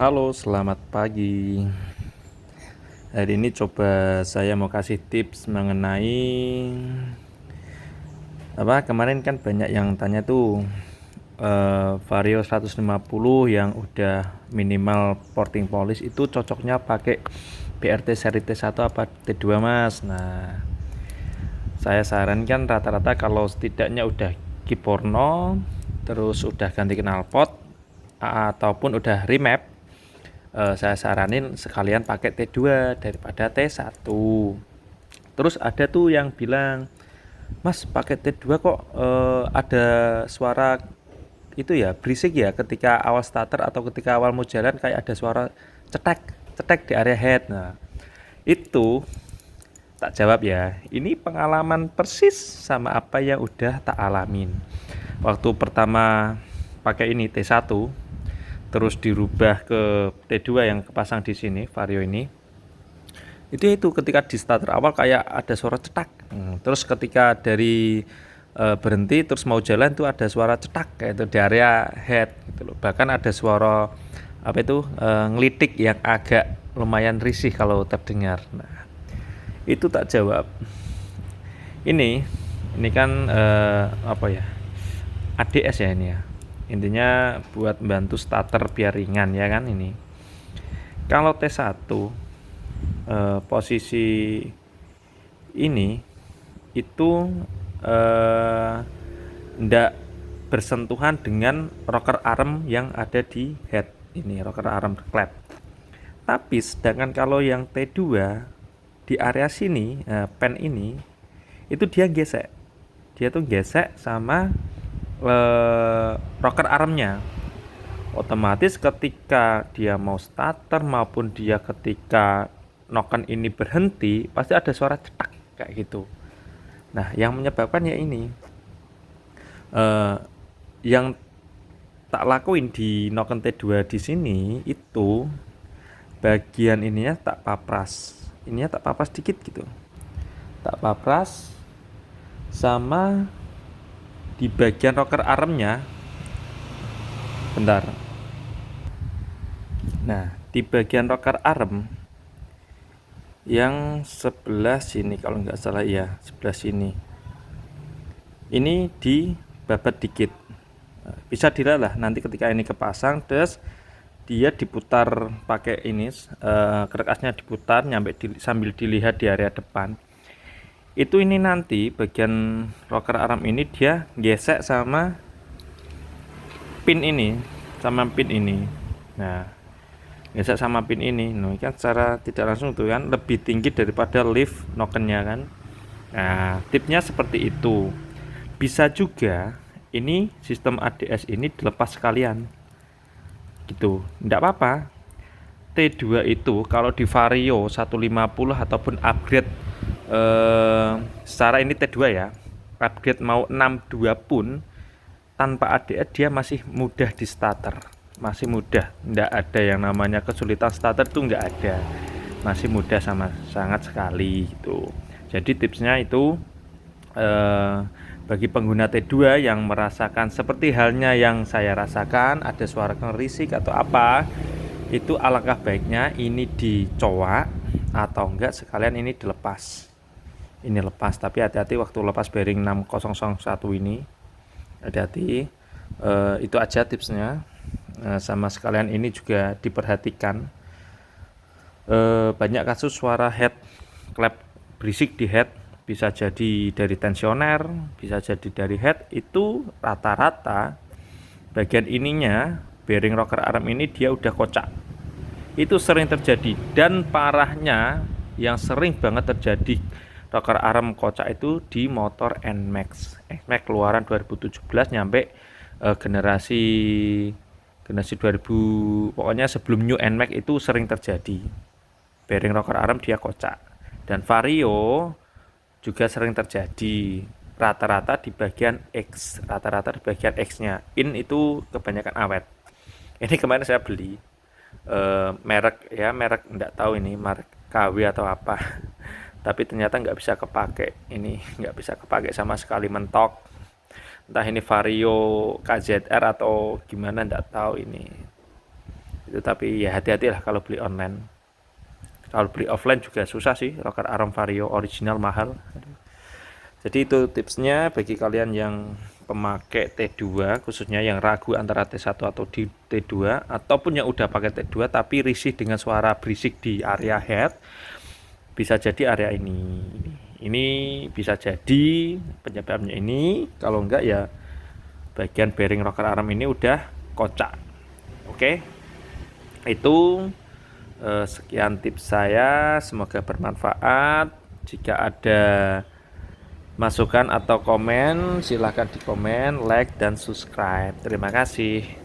Halo, selamat pagi. Hari ini coba saya mau kasih tips mengenai kemarin kan banyak yang tanya tuh Vario 150 yang udah minimal porting polish itu cocoknya pakai BRT seri T1 apa T2 Mas. Nah, saya sarankan rata-rata kalau setidaknya udah Kiporno, terus udah ganti knalpot ataupun udah remap, saya saranin sekalian pakai T2 daripada T1. Terus ada tuh yang bilang, Mas pakai T2 kok ada suara itu ya, berisik ya ketika awal starter atau ketika awal mau jalan, kayak ada suara cetek cetek di area head. Nah, itu tak jawab ya, ini pengalaman persis sama apa yang udah tak alamin waktu pertama pakai ini T1, terus dirubah ke T2 yang kepasang di sini Vario ini. Itu ketika di starter awal kayak ada suara cetak. Terus ketika dari berhenti terus mau jalan tuh ada suara cetak kayak itu di area head gitu loh. Bahkan ada suara ngelitik yang agak lumayan risih kalau terdengar. Nah, itu tak jawab. Ini kan ADS ya ini ya. Intinya buat bantu starter biar ringan ya kan ini. Kalau T1 posisi ini itu ndak bersentuhan dengan rocker arm yang ada di head ini, rocker arm klep. Tapi sedangkan kalau yang T2 di area sini, pen ini itu dia gesek. Dia tuh gesek sama rocker armnya. Otomatis ketika dia mau starter maupun dia ketika noken ini berhenti, pasti ada suara cetak kayak gitu. Nah, yang menyebabkan ya ini yang tak lakuin di noken T2 di sini itu bagian ininya tak papras. Ininya tak papras dikit gitu. Tak papras sama di bagian rocker armnya. Bentar. Nah, di bagian rocker arm yang sebelah sini kalau nggak salah ya, sebelah sini. Ini di babat dikit. Bisa dilalah nanti ketika ini kepasang, terus dia diputar pakai ini, kerkasnya diputar sambil dilihat di area depan. Itu ini nanti bagian rocker arm ini dia gesek sama pin ini, Nah, gesek sama pin ini. Nah, kan secara tidak langsung tuh kan lebih tinggi daripada lift nokennya kan. Nah, tipnya seperti itu. Bisa juga ini sistem ADS ini dilepas sekalian. Gitu. Enggak apa-apa. T2 itu kalau di Vario 150 ataupun upgrade secara ini T2 ya. Upgrade mau 62 pun tanpa ADS dia masih mudah di starter. Masih mudah, enggak ada yang namanya kesulitan starter tuh enggak ada. Masih mudah sama sangat sekali gitu. Jadi tipsnya itu bagi pengguna T2 yang merasakan seperti halnya yang saya rasakan, ada suara ngerisik atau apa, itu alangkah baiknya ini dicowak atau enggak sekalian ini dilepas. Ini lepas, tapi hati-hati waktu lepas bearing 6001 ini. Hati-hati. Itu aja tipsnya. Sama sekalian ini juga diperhatikan. Banyak kasus suara head klep berisik di head, bisa jadi dari tensioner, bisa jadi dari head. Itu rata-rata bagian ininya, bearing rocker arm ini dia udah kocak. Itu sering terjadi, dan parahnya yang sering banget terjadi rocker arm kocak itu di motor NMAX keluaran 2017 nyampe generasi 2000, pokoknya sebelum new NMAX itu sering terjadi bearing rocker arm dia kocak. Dan Vario juga sering terjadi, rata-rata di bagian X-nya. In itu kebanyakan awet. Ini kemarin saya beli merek enggak tahu ini merek KW atau apa. Tapi ternyata nggak bisa kepake, nggak bisa kepake sama sekali, mentok. Entah ini Vario KZR atau gimana, nggak tahu ini. Itu tapi ya hati-hatilah kalau beli online. Kalau beli offline juga susah sih, rocker Aram Vario original mahal. Jadi itu tipsnya bagi kalian yang pemakai T2, khususnya yang ragu antara T1 atau di T2, ataupun yang udah pakai T2 tapi risih dengan suara berisik di area head, bisa jadi area ini. Ini bisa jadi penyebabnya ini. Kalau enggak ya bagian bearing rocker arm ini udah kocak. Oke, itu sekian tips saya, semoga bermanfaat. Jika ada masukan atau komen, silahkan di komen, like, dan subscribe. Terima kasih.